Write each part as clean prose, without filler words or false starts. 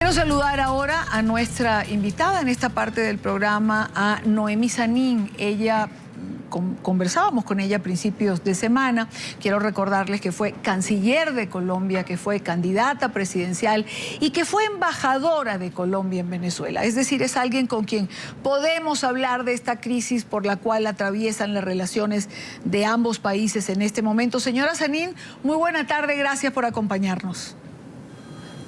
Quiero saludar ahora a nuestra invitada en esta parte del programa, a Noemí Sanín. Conversábamos con ella a principios de semana. Quiero recordarles que fue canciller de Colombia, que fue candidata presidencial y que fue embajadora de Colombia en Venezuela. Es decir, es alguien con quien podemos hablar de esta crisis por la cual atraviesan las relaciones de ambos países en este momento. Señora Sanín, muy buena tarde, gracias por acompañarnos.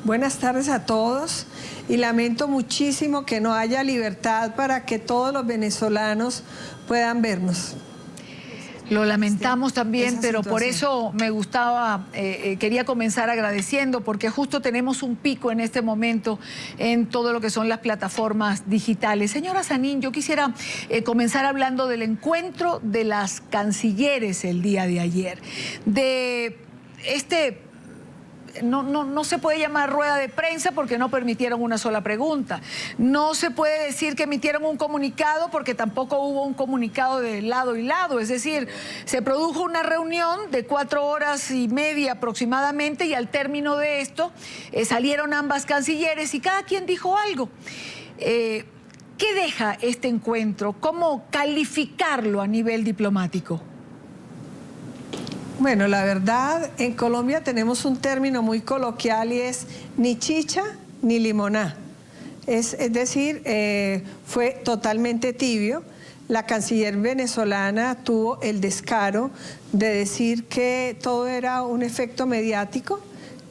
Buenas tardes a todos y lamento muchísimo que no haya libertad para que todos los venezolanos puedan vernos. Lo lamentamos también, pero por eso me gustaba, quería comenzar agradeciendo, porque justo tenemos un pico en este momento en todo lo que son las plataformas digitales. Señora Sanín, yo quisiera comenzar hablando del encuentro de las cancilleres el día de ayer, de este... No se puede llamar rueda de prensa porque no permitieron una sola pregunta. No se puede decir que emitieron un comunicado porque tampoco hubo un comunicado de lado y lado. Es decir, se produjo una reunión de 4 horas y media aproximadamente y al término de esto salieron ambas cancilleres y cada quien dijo algo. ¿Qué deja este encuentro? ¿Cómo calificarlo a nivel diplomático? Bueno, la verdad, en Colombia tenemos un término muy coloquial y es ni chicha ni limoná. Es decir, fue totalmente tibio. La canciller venezolana tuvo el descaro de decir que todo era un efecto mediático,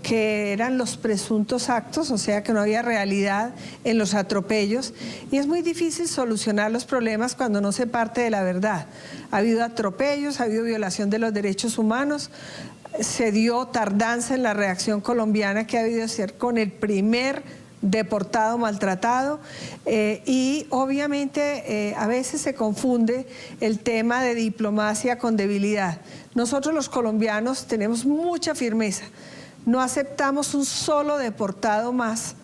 que eran los presuntos actos, o sea que no había realidad en los atropellos, y es muy difícil solucionar los problemas cuando no se parte de la verdad. Ha habido atropellos, ha habido violación de los derechos humanos, se dio tardanza en la reacción colombiana que ha habido que ser con el primer deportado maltratado y obviamente a veces se confunde el tema de diplomacia con debilidad. Nosotros los colombianos tenemos mucha firmeza. No aceptamos un solo deportado más,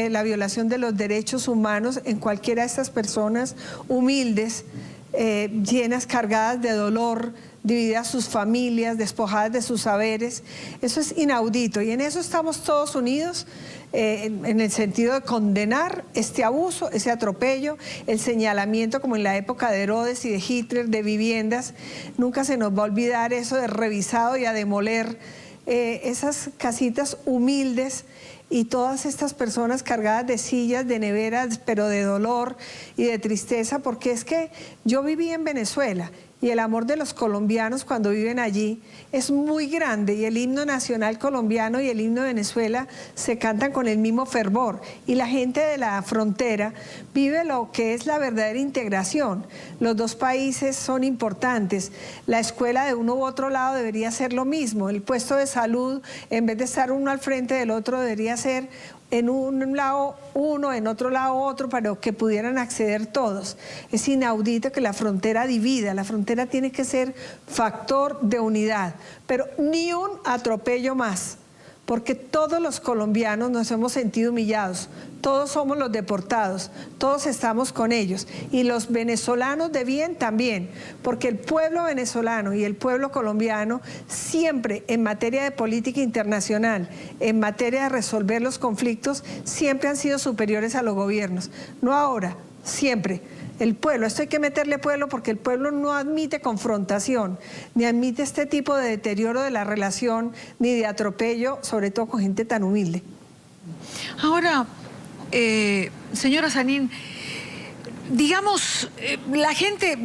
la violación de los derechos humanos en cualquiera de estas personas humildes, llenas, cargadas de dolor, divididas sus familias, despojadas de sus saberes. Eso es inaudito y en eso estamos todos unidos en el sentido de condenar este abuso, ese atropello, el señalamiento como en la época de Herodes y de Hitler de viviendas. Nunca se nos va a olvidar eso de revisado y a demoler esas casitas humildes y todas estas personas cargadas de sillas, de neveras, pero de dolor y de tristeza, porque es que yo viví en Venezuela y el amor de los colombianos cuando viven allí es muy grande y el himno nacional colombiano y el himno de Venezuela se cantan con el mismo fervor y la gente de la frontera vive lo que es la verdadera integración. Los dos países son importantes, la escuela de uno u otro lado debería ser lo mismo, el puesto de salud en vez de estar uno al frente del otro debería ser en un lado uno, en otro lado otro, para que pudieran acceder todos. Es inaudito que la frontera divida, la frontera tiene que ser factor de unidad, pero ni un atropello más, porque todos los colombianos nos hemos sentido humillados, todos somos los deportados, todos estamos con ellos y los venezolanos de bien también, porque el pueblo venezolano y el pueblo colombiano siempre en materia de política internacional, en materia de resolver los conflictos, siempre han sido superiores a los gobiernos, no ahora, siempre. El pueblo, esto hay que meterle pueblo porque el pueblo no admite confrontación, ni admite este tipo de deterioro de la relación, ni de atropello, sobre todo con gente tan humilde. Ahora, señora Sanín, digamos, la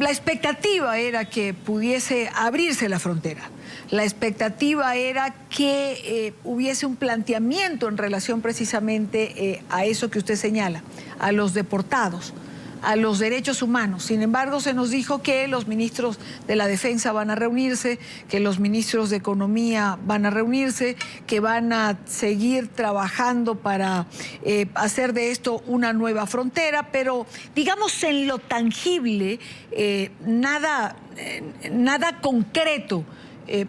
expectativa era que pudiese abrirse la frontera. La expectativa era que hubiese un planteamiento en relación precisamente a eso que usted señala, a los deportados, a los derechos humanos. Sin embargo, se nos dijo que los ministros de la Defensa van a reunirse, que los ministros de Economía van a reunirse, que van a seguir trabajando para hacer de esto una nueva frontera, pero digamos en lo tangible, nada concreto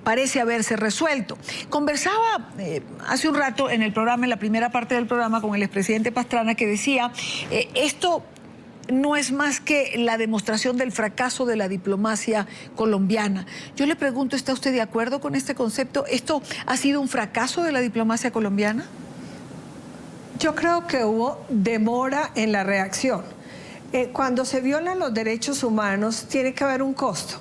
parece haberse resuelto. Conversaba hace un rato en el programa, en la primera parte del programa, con el expresidente Pastrana, que decía, esto no es más que la demostración del fracaso de la diplomacia colombiana. Yo le pregunto, ¿está usted de acuerdo con este concepto? ¿Esto ha sido un fracaso de la diplomacia colombiana? Yo creo que hubo demora en la reacción. Cuando se violan los derechos humanos, tiene que haber un costo,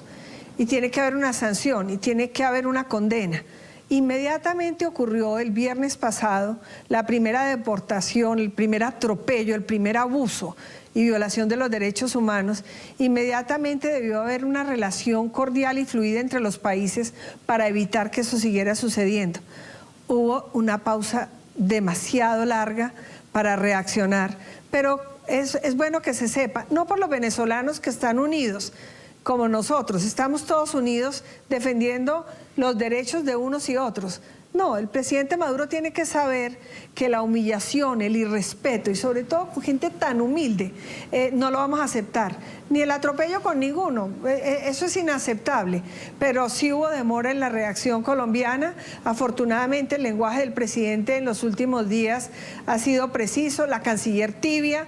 y tiene que haber una sanción, y tiene que haber una condena. Inmediatamente ocurrió el viernes pasado la primera deportación, el primer atropello, el primer abuso y violación de los derechos humanos. Inmediatamente debió haber una relación cordial y fluida entre los países para evitar que eso siguiera sucediendo. Hubo una pausa demasiado larga para reaccionar, pero es bueno que se sepa, no por los venezolanos que están unidos como nosotros, estamos todos unidos defendiendo los derechos de unos y otros. No, el presidente Maduro tiene que saber que la humillación, el irrespeto y sobre todo con gente tan humilde, no lo vamos a aceptar. Ni el atropello con ninguno, eso es inaceptable. Pero sí hubo demora en la reacción colombiana. Afortunadamente el lenguaje del presidente en los últimos días ha sido preciso, la canciller tibia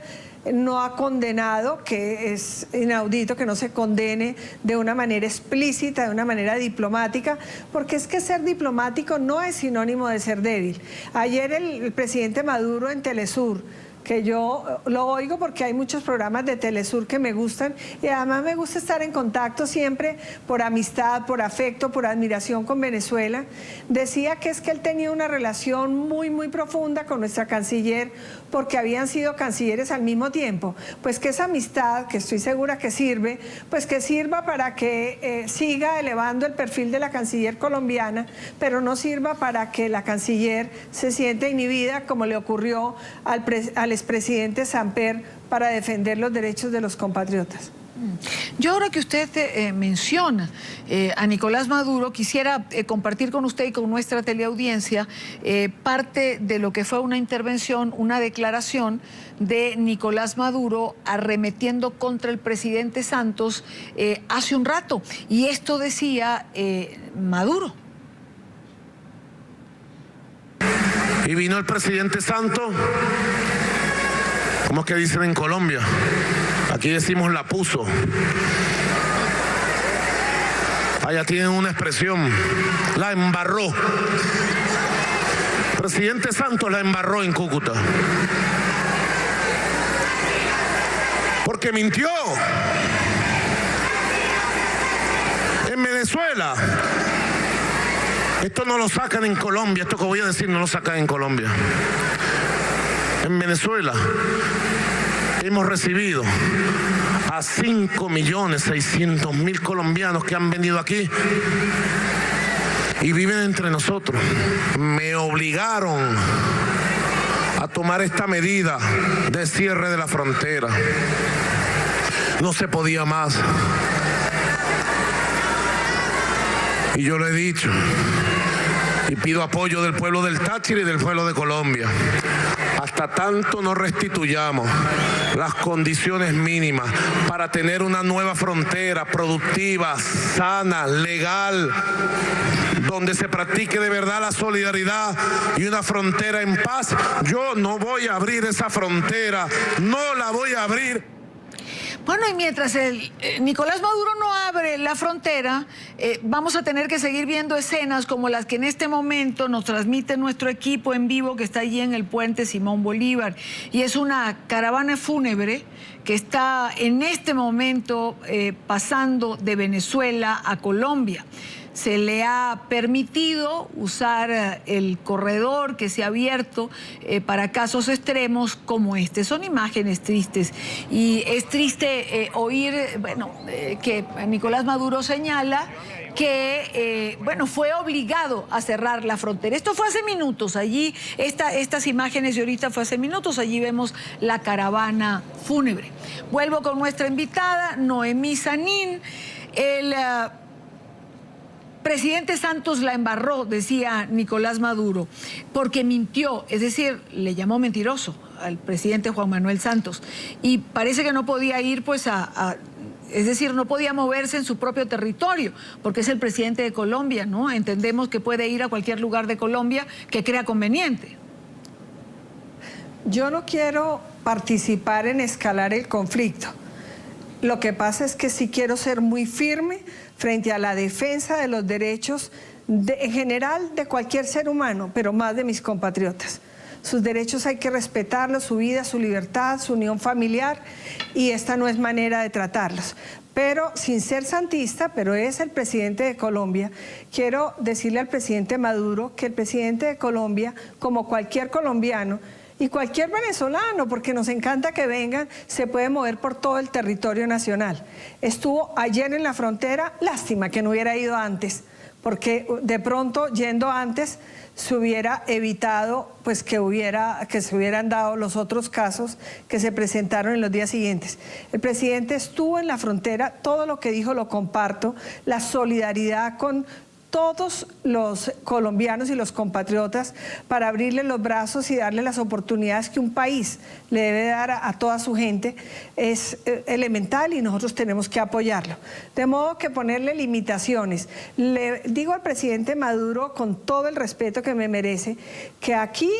no ha condenado, que es inaudito que no se condene de una manera explícita, de una manera diplomática, porque es que ser diplomático no es sinónimo de ser débil. Ayer el presidente Maduro en Telesur, que yo lo oigo porque hay muchos programas de Telesur que me gustan y además me gusta estar en contacto siempre por amistad, por afecto, por admiración con Venezuela. Decía que es que él tenía una relación muy, muy profunda con nuestra canciller porque habían sido cancilleres al mismo tiempo. Pues que esa amistad, que estoy segura que sirve, pues que sirva para que siga elevando el perfil de la canciller colombiana, pero no sirva para que la canciller se sienta inhibida como le ocurrió al expresidente Samper para defender los derechos de los compatriotas. Yo ahora que usted menciona a Nicolás Maduro, quisiera compartir con usted y con nuestra teleaudiencia parte de lo que fue una intervención, una declaración de Nicolás Maduro arremetiendo contra el presidente Santos hace un rato. Y esto decía Maduro. Y vino el presidente Santos, ¿cómo es que dicen en Colombia? Aquí decimos la puso. Allá tienen una expresión, la embarró. El presidente Santos la embarró en Cúcuta. Porque mintió. En Venezuela. Esto no lo sacan en Colombia, esto que voy a decir no lo sacan en Colombia. En Venezuela hemos recibido a 5.600.000 colombianos que han venido aquí y viven entre nosotros. Me obligaron a tomar esta medida de cierre de la frontera. No se podía más. Y yo lo he dicho y pido apoyo del pueblo del Táchira y del pueblo de Colombia. Hasta tanto no restituyamos las condiciones mínimas para tener una nueva frontera productiva, sana, legal, donde se practique de verdad la solidaridad y una frontera en paz, yo no voy a abrir esa frontera, no la voy a abrir. Bueno, y mientras Nicolás Maduro no abre la frontera, vamos a tener que seguir viendo escenas como las que en este momento nos transmite nuestro equipo en vivo que está allí en el puente Simón Bolívar. Y es una caravana fúnebre que está en este momento pasando de Venezuela a Colombia. Se le ha permitido usar el corredor que se ha abierto para casos extremos como este. Son imágenes tristes y es triste oír, que Nicolás Maduro señala que, fue obligado a cerrar la frontera. Esto fue hace minutos, allí, estas imágenes de ahorita fue hace minutos, allí vemos la caravana fúnebre. Vuelvo con nuestra invitada, Noemí Sanín. El presidente Santos la embarró, decía Nicolás Maduro, porque mintió, es decir, le llamó mentiroso al presidente Juan Manuel Santos y parece que no podía ir es decir, no podía moverse en su propio territorio, porque es el presidente de Colombia, ¿no? Entendemos que puede ir a cualquier lugar de Colombia que crea conveniente. Yo no quiero participar en escalar el conflicto. Lo que pasa es que sí quiero ser muy firme frente a la defensa de los derechos en general de cualquier ser humano, pero más de mis compatriotas. sus derechos hay que respetarlos, su vida, su libertad, su unión familiar, y esta no es manera de tratarlos. Pero sin ser santista, pero es el presidente de Colombia, quiero decirle al presidente Maduro que el presidente de Colombia, como cualquier colombiano, y cualquier venezolano, porque nos encanta que vengan, se puede mover por todo el territorio nacional. Estuvo ayer en la frontera, lástima que no hubiera ido antes, porque de pronto yendo antes se hubiera evitado pues que se hubieran dado los otros casos que se presentaron en los días siguientes. El presidente estuvo en la frontera, todo lo que dijo lo comparto, la solidaridad con todos los colombianos y los compatriotas para abrirle los brazos y darle las oportunidades que un país le debe dar a toda su gente es elemental y nosotros tenemos que apoyarlo. De modo que ponerle limitaciones. Le digo al presidente Maduro, con todo el respeto que me merece, que aquí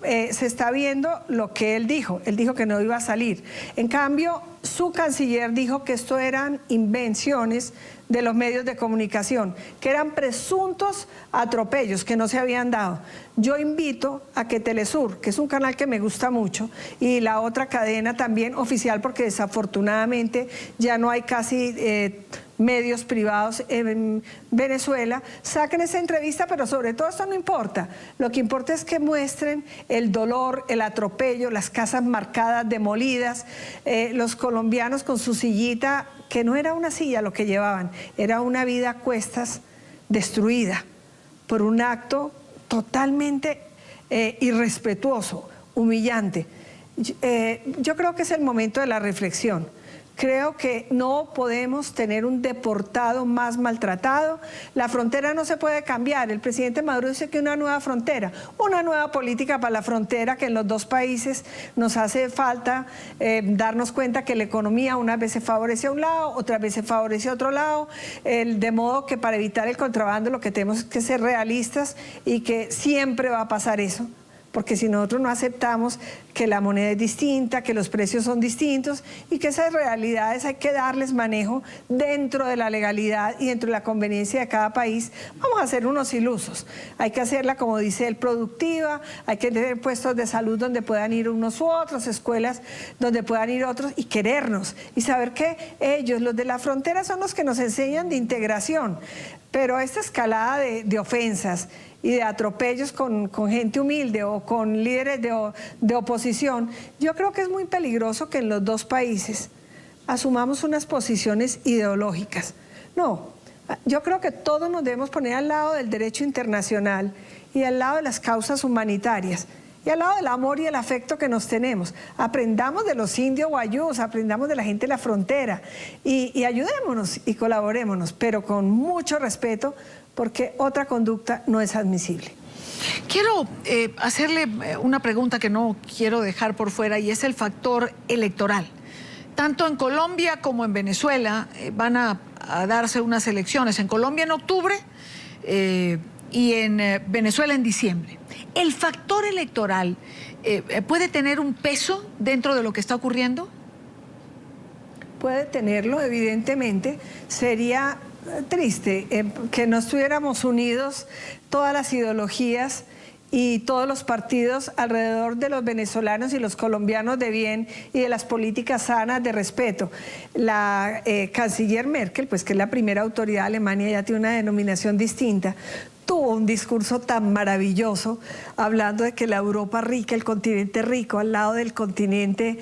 se está viendo lo que él dijo que no iba a salir. En cambio, su canciller dijo que esto eran invenciones de los medios de comunicación, que eran presuntos atropellos que no se habían dado. Yo invito a que Telesur, que es un canal que me gusta mucho, y la otra cadena también oficial, porque desafortunadamente ya no hay casi medios privados en Venezuela, saquen esa entrevista, pero sobre todo esto no importa. Lo que importa es que muestren el dolor, el atropello, las casas marcadas, demolidas, los colombianos con su sillita, que no era una silla lo que llevaban, era una vida a cuestas destruida por un acto totalmente irrespetuoso, humillante. Yo creo que es el momento de la reflexión. Creo que no podemos tener un deportado más maltratado. La frontera no se puede cambiar. El presidente Maduro dice que una nueva frontera, una nueva política para la frontera, que en los dos países nos hace falta darnos cuenta que la economía unas veces favorece a un lado, otras veces favorece a otro lado, de modo que para evitar el contrabando lo que tenemos que ser realistas y que siempre va a pasar eso. Porque si nosotros no aceptamos que la moneda es distinta, que los precios son distintos y que esas realidades hay que darles manejo dentro de la legalidad y dentro de la conveniencia de cada país, vamos a ser unos ilusos. Hay que hacerla, como dice él, productiva, hay que tener puestos de salud donde puedan ir unos u otros, escuelas donde puedan ir otros, y querernos y saber que ellos, los de la frontera, son los que nos enseñan de integración. Pero esta escalada de ofensas y de atropellos con gente humilde o con líderes de oposición, yo creo que es muy peligroso que en los dos países asumamos unas posiciones ideológicas. No, yo creo que todos nos debemos poner al lado del derecho internacional y al lado de las causas humanitarias y al lado del amor y el afecto que nos tenemos. Aprendamos de los indios guayús, aprendamos de la gente de la frontera y ayudémonos y colaborémonos, pero con mucho respeto, porque otra conducta no es admisible. Quiero hacerle una pregunta que no quiero dejar por fuera, y es el factor electoral. Tanto en Colombia como en Venezuela van a darse unas elecciones, en Colombia en octubre y en Venezuela en diciembre. ¿El factor electoral puede tener un peso dentro de lo que está ocurriendo? Puede tenerlo, evidentemente. Sería triste que no estuviéramos unidos todas las ideologías y todos los partidos alrededor de los venezolanos y los colombianos de bien y de las políticas sanas de respeto. La canciller Merkel, pues que es la primera autoridad de Alemania, ya tiene una denominación distinta, tuvo un discurso tan maravilloso hablando de que la Europa rica, el continente rico, al lado del continente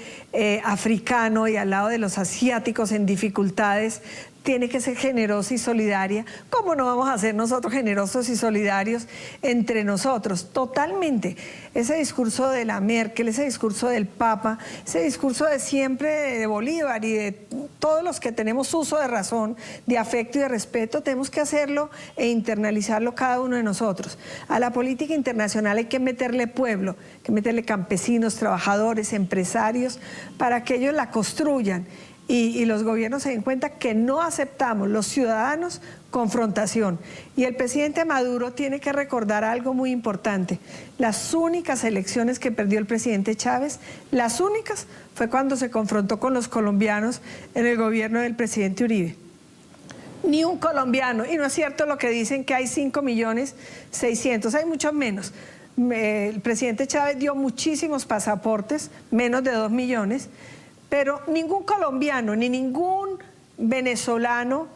africano y al lado de los asiáticos en dificultades, tiene que ser generosa y solidaria. ¿Cómo no vamos a ser nosotros generosos y solidarios entre nosotros? Totalmente. Ese discurso de la Merkel, ese discurso del Papa, ese discurso de siempre de Bolívar y de todos los que tenemos uso de razón, de afecto y de respeto, tenemos que hacerlo e internalizarlo cada uno de nosotros. A la política internacional hay que meterle pueblo, hay que meterle campesinos, trabajadores, empresarios, para que ellos la construyan. Y los gobiernos se den cuenta que no aceptamos, los ciudadanos, confrontación. Y el presidente Maduro tiene que recordar algo muy importante. Las únicas elecciones que perdió el presidente Chávez, las únicas, fue cuando se confrontó con los colombianos en el gobierno del presidente Uribe. Ni un colombiano, y no es cierto lo que dicen que hay 5.600.000, hay muchos menos. El presidente Chávez dio muchísimos pasaportes, menos de 2 millones, pero ningún colombiano ni ningún venezolano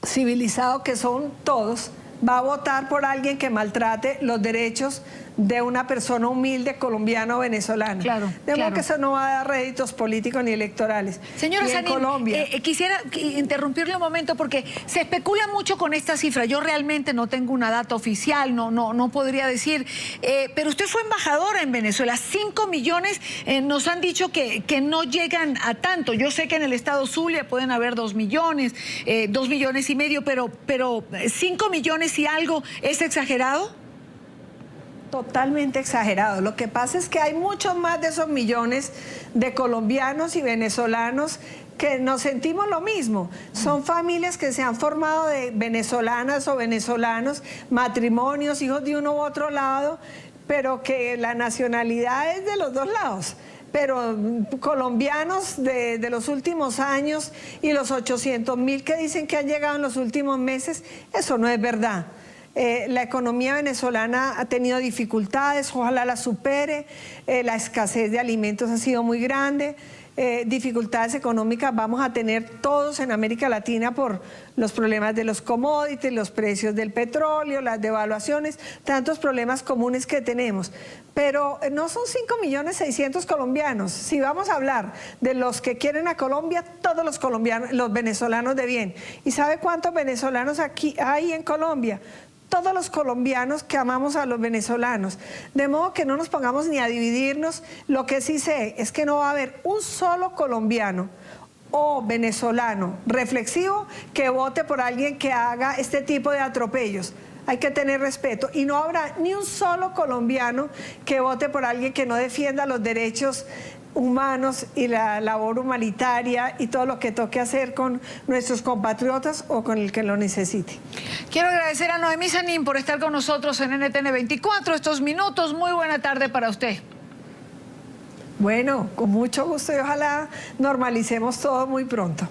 civilizado, que son todos, va a votar por alguien que maltrate los derechos de una persona humilde colombiana o venezolana. Claro, de modo claro. que eso no va a dar réditos políticos ni electorales. Señora Y en Sanín, Colombia, quisiera interrumpirle un momento porque se especula mucho con esta cifra. Yo realmente no tengo una data oficial, no podría decir, pero usted fue embajadora en Venezuela. 5 millones nos han dicho que no llegan a tanto. Yo sé que en el estado Zulia pueden haber 2 millones, 2 millones y medio, pero 5 millones y algo, ¿es exagerado? totalmente exagerado. Lo que pasa es que hay muchos más de esos millones de colombianos y venezolanos que nos sentimos lo mismo. Son familias que se han formado de venezolanas o venezolanos, matrimonios, hijos de uno u otro lado, pero que la nacionalidad es de los dos lados. Pero colombianos de los últimos años y los 800.000 que dicen que han llegado en los últimos meses, eso no es verdad. La economía venezolana ha tenido dificultades, ojalá la supere, la escasez de alimentos ha sido muy grande, dificultades económicas vamos a tener todos en América Latina por los problemas de los commodities, los precios del petróleo, las devaluaciones, tantos problemas comunes que tenemos. Pero no son 5.600.000 colombianos. Si vamos a hablar de los que quieren a Colombia, todos los colombianos, los venezolanos de bien. ¿Y sabe cuántos venezolanos aquí hay en Colombia? Todos los colombianos que amamos a los venezolanos, de modo que no nos pongamos ni a dividirnos. Lo que sí sé es que no va a haber un solo colombiano o venezolano reflexivo que vote por alguien que haga este tipo de atropellos. Hay que tener respeto y no habrá ni un solo colombiano que vote por alguien que no defienda los derechos humanos y la labor humanitaria y todo lo que toque hacer con nuestros compatriotas o con el que lo necesite. Quiero agradecer a Noemí Sanín por estar con nosotros en NTN 24 estos minutos. Muy buena tarde para usted. Bueno, con mucho gusto y ojalá normalicemos todo muy pronto.